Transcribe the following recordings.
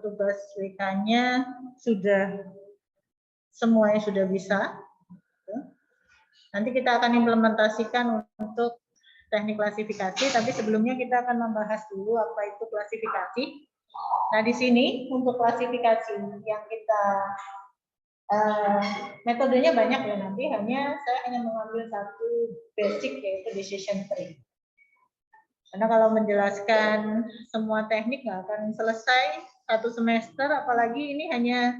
tugas WK-nya semuanya sudah bisa. Nanti kita akan implementasikan untuk teknik klasifikasi, tapi sebelumnya kita akan membahas dulu apa itu klasifikasi. Nah, di sini untuk klasifikasi yang kita metodenya banyak ya, nanti saya hanya mengambil satu basic, yaitu decision tree. Karena kalau menjelaskan semua teknik nggak akan selesai satu semester, apalagi ini hanya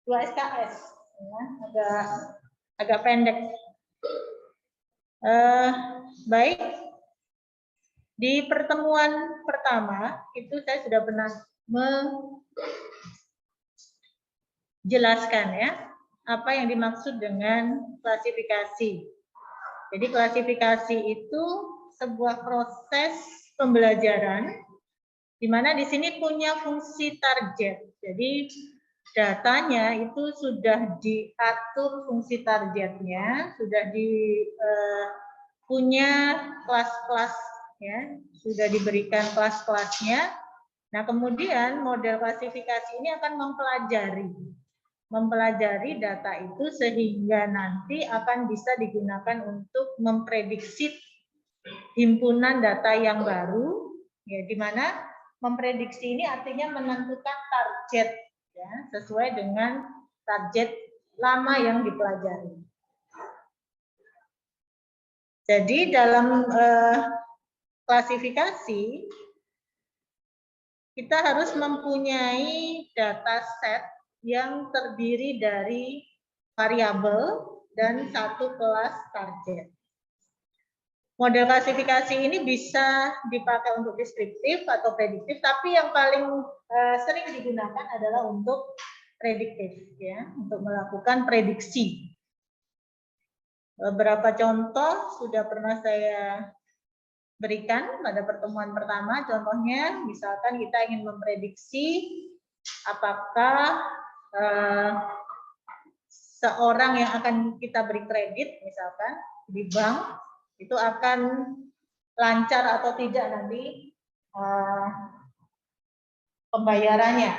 2 SKS, ya, agak pendek. Baik, di pertemuan pertama itu saya sudah pernah menjelaskan ya apa yang dimaksud dengan klasifikasi. Jadi klasifikasi itu sebuah proses pembelajaran di mana di sini punya fungsi target. Jadi datanya itu sudah diatur fungsi targetnya, sudah punya kelas-kelas ya, sudah diberikan kelas-kelasnya. Nah, kemudian model klasifikasi ini akan mempelajari data itu sehingga nanti akan bisa digunakan untuk memprediksi himpunan data yang baru, ya, di mana memprediksi ini artinya menentukan target ya, sesuai dengan target lama yang dipelajari. Jadi dalam klasifikasi kita harus mempunyai data set yang terdiri dari variabel dan satu kelas target. Model klasifikasi ini bisa dipakai untuk deskriptif atau prediktif, tapi yang paling sering digunakan adalah untuk prediktif, ya, untuk melakukan prediksi. Beberapa contoh sudah pernah saya berikan pada pertemuan pertama. Contohnya, misalkan kita ingin memprediksi apakah seorang yang akan kita beri kredit, misalkan di bank, itu akan lancar atau tidak nanti pembayarannya.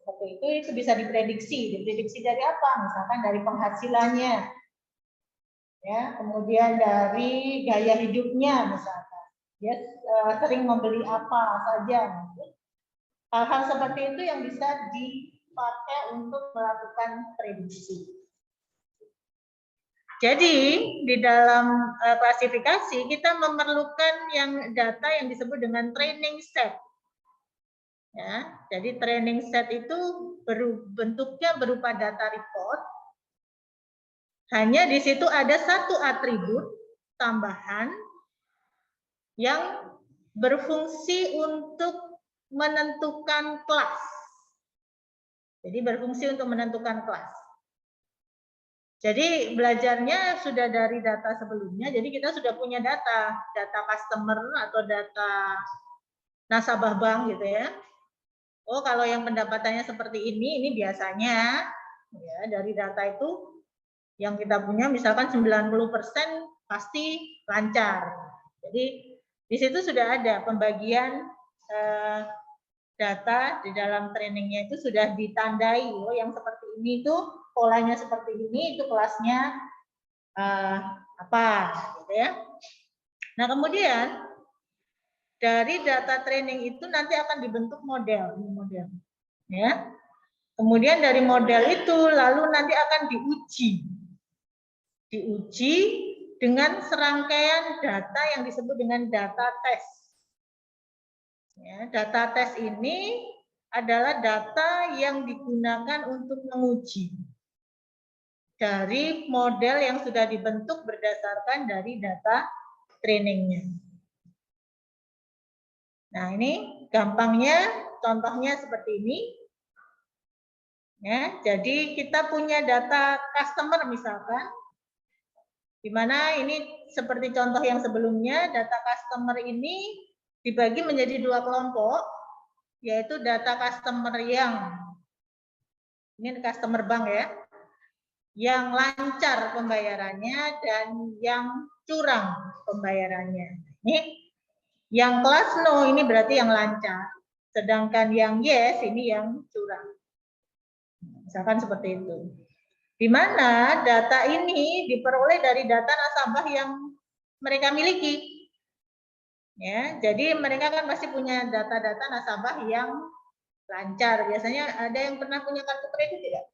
Seperti itu bisa diprediksi. Diprediksi dari apa? Misalkan dari penghasilannya, ya, kemudian dari gaya hidupnya, misalkan dia sering membeli apa saja. Hal-hal seperti itu yang bisa dipakai untuk melakukan prediksi. Jadi di dalam klasifikasi kita memerlukan data yang disebut dengan training set. Ya, jadi training set itu bentuknya berupa data report. Hanya di situ ada satu atribut tambahan yang berfungsi untuk menentukan kelas. Jadi berfungsi untuk menentukan kelas. Jadi belajarnya sudah dari data sebelumnya, jadi kita sudah punya data customer atau data nasabah bank gitu ya. Oh, kalau yang pendapatannya seperti ini biasanya ya dari data itu yang kita punya misalkan 90% pasti lancar. Jadi di situ sudah ada pembagian data di dalam trainingnya itu sudah ditandai, oh yang seperti ini tuh polanya seperti ini, itu kelasnya apa, gitu ya. Nah, kemudian dari data training itu nanti akan dibentuk model, ya. Kemudian dari model itu lalu nanti akan diuji dengan serangkaian data yang disebut dengan data test. Ya, data test ini adalah data yang digunakan untuk menguji dari model yang sudah dibentuk berdasarkan dari data trainingnya. Nah, ini gampangnya, contohnya seperti ini. Ya, jadi kita punya data customer misalkan, di mana ini seperti contoh yang sebelumnya, data customer ini dibagi menjadi dua kelompok, yaitu data customer yang, ini customer bank ya, yang lancar pembayarannya dan yang curang pembayarannya. Ini yang kelas no ini berarti yang lancar. sedangkan yang yes ini yang curang. Misalkan seperti itu. Di mana data ini diperoleh dari data nasabah yang mereka miliki. Ya, jadi mereka kan pasti punya data-data nasabah yang lancar. Biasanya ada yang pernah punya kartu kredit tidak?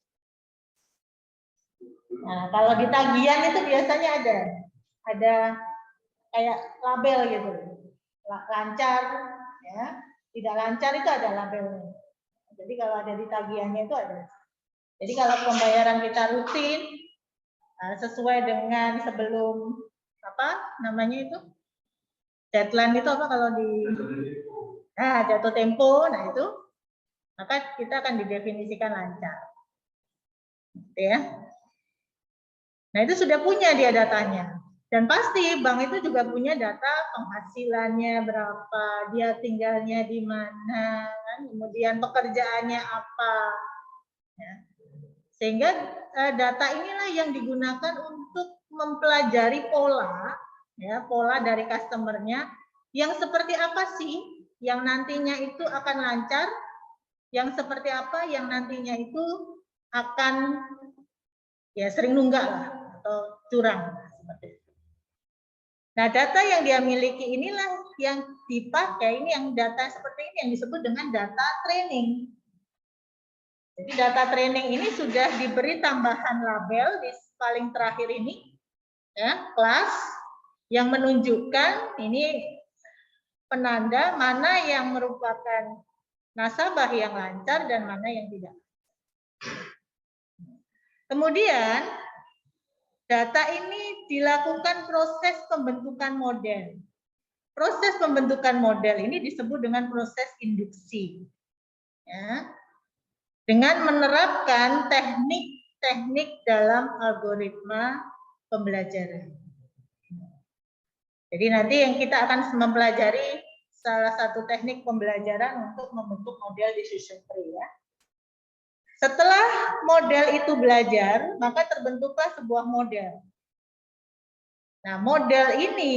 Nah, kalau di tagihan itu biasanya ada kayak label gitu. Lancar, ya. Tidak lancar itu ada labelnya. Jadi kalau ada di tagihannya itu ada. Jadi kalau pembayaran kita rutin sesuai dengan sebelum apa namanya itu deadline itu apa kalau di jatuh tempo, nah itu maka kita akan didefinisikan lancar, gitu ya. Nah itu sudah punya dia datanya, dan pasti bank itu juga punya data penghasilannya berapa, dia tinggalnya di mana, kan? Kemudian pekerjaannya apa, ya. Sehingga data inilah yang digunakan untuk mempelajari pola, ya pola dari customernya yang seperti apa sih yang nantinya itu akan lancar, yang seperti apa yang nantinya itu akan ya sering nunggak lah atau curang seperti itu. Nah data yang dia miliki inilah yang dipakai, ini yang data seperti ini yang disebut dengan data training. Jadi data training ini sudah diberi tambahan label di paling terakhir ini, ya, kelas yang menunjukkan ini penanda mana yang merupakan nasabah yang lancar dan mana yang tidak. Kemudian data ini dilakukan proses pembentukan model. Proses pembentukan model ini disebut dengan proses induksi. Ya. Dengan menerapkan teknik-teknik dalam algoritma pembelajaran. Jadi nanti yang kita akan mempelajari salah satu teknik pembelajaran untuk membentuk model decision tree ya. Setelah model itu belajar, maka terbentuklah sebuah model. Nah, model ini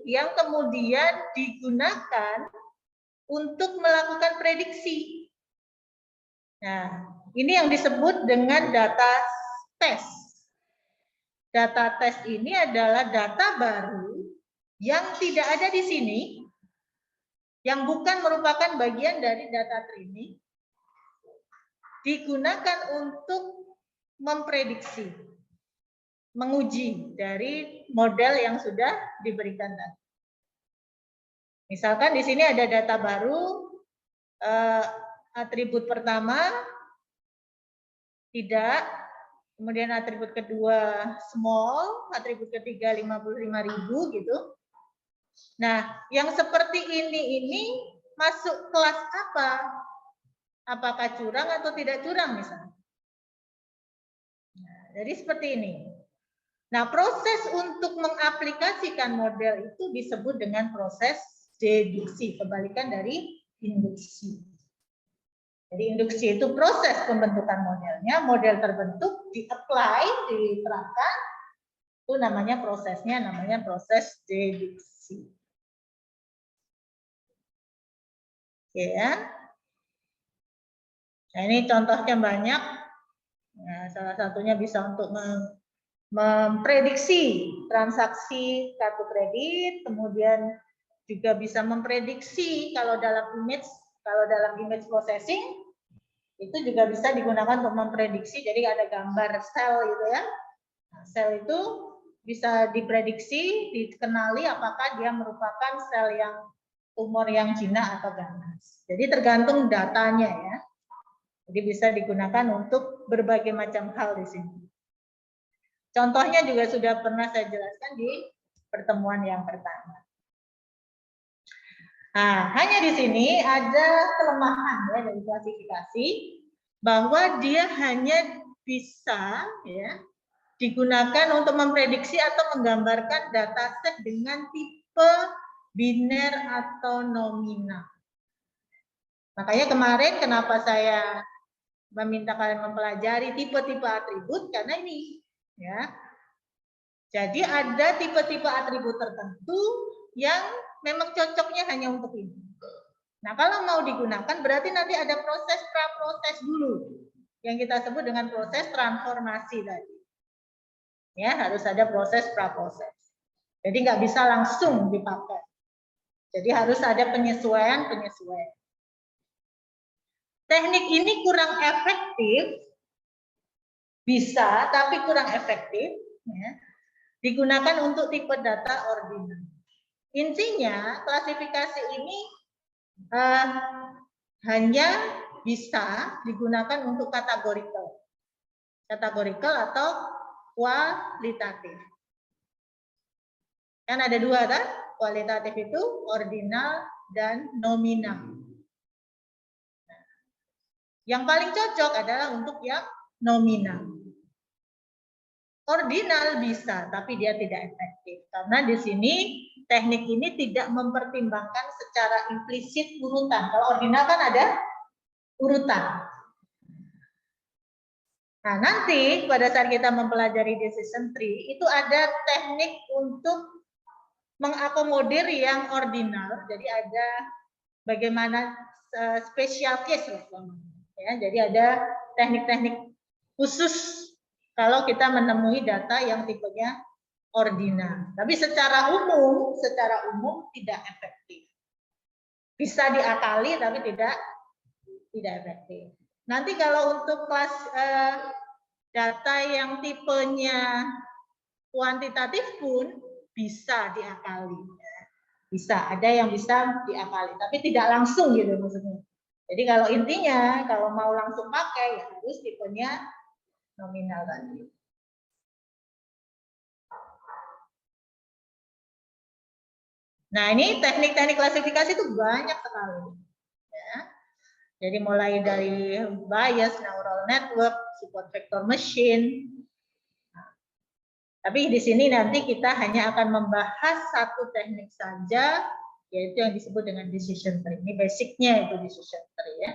yang kemudian digunakan untuk melakukan prediksi. Nah, ini yang disebut dengan data tes. Data tes ini adalah data baru yang tidak ada di sini, yang bukan merupakan bagian dari data training, digunakan untuk memprediksi, menguji dari model yang sudah diberikan tadi. Misalkan di sini ada data baru, atribut pertama tidak, kemudian atribut kedua small, atribut ketiga 55.000 gitu. Nah, yang seperti ini masuk kelas apa? Apakah curang atau tidak curang misalnya? Nah, jadi seperti ini. Nah, proses untuk mengaplikasikan model itu disebut dengan proses deduksi, kebalikan dari induksi. Jadi induksi itu proses pembentukan modelnya, model terbentuk, di-apply, diterapkan, itu namanya prosesnya, namanya proses deduksi. Oke ya. Nah ini contohnya banyak, nah, salah satunya bisa untuk memprediksi transaksi kartu kredit, kemudian juga bisa memprediksi kalau dalam image processing, itu juga bisa digunakan untuk memprediksi, jadi ada gambar sel gitu ya. Nah, sel itu bisa diprediksi, dikenali apakah dia merupakan sel yang tumor yang jinak atau ganas. Jadi tergantung datanya ya. Jadi bisa digunakan untuk berbagai macam hal di sini. Contohnya juga sudah pernah saya jelaskan di pertemuan yang pertama. Nah, hanya di sini ada kelemahan ya dari klasifikasi, bahwa dia hanya bisa ya digunakan untuk memprediksi atau menggambarkan dataset dengan tipe biner atau nominal. Makanya kemarin kenapa saya meminta kalian mempelajari tipe-tipe atribut, karena ini ya. Jadi ada tipe-tipe atribut tertentu yang memang cocoknya hanya untuk ini. Nah, kalau mau digunakan berarti nanti ada proses pra-proses dulu yang kita sebut dengan proses transformasi tadi. Ya, harus ada proses pra-proses. Jadi nggak bisa langsung dipakai. Jadi harus ada penyesuaian-penyesuaian. Teknik ini kurang efektif, bisa tapi kurang efektif, ya, digunakan untuk tipe data ordinal. Intinya klasifikasi ini hanya bisa digunakan untuk kategorikal atau kualitatif. Kan ada dua kan? Kualitatif itu ordinal dan nominal. Yang paling cocok adalah untuk yang nominal. Ordinal bisa, tapi dia tidak efektif. Karena di sini teknik ini tidak mempertimbangkan secara implisit urutan. Kalau ordinal kan ada urutan. Nah, nanti pada saat kita mempelajari decision tree, itu ada teknik untuk mengakomodir yang ordinal. Jadi ada bagaimana special case, ya. Jadi ada teknik-teknik khusus kalau kita menemui data yang tipenya ordinal. Tapi secara umum tidak efektif. Bisa diakali tapi tidak efektif. Nanti kalau untuk kelas data yang tipenya kuantitatif pun bisa diakali. Bisa, ada yang bisa diakali, tapi tidak langsung gitu maksudnya. Jadi kalau intinya, kalau mau langsung pakai, ya harus tipenya nominal tadi. Nah, ini teknik-teknik klasifikasi itu banyak sekali. Ya. Jadi mulai dari bias, neural network, support vector machine. Tapi di sini nanti kita hanya akan membahas satu teknik saja, yaitu yang disebut dengan decision tree. Ini basicnya itu decision tree ya.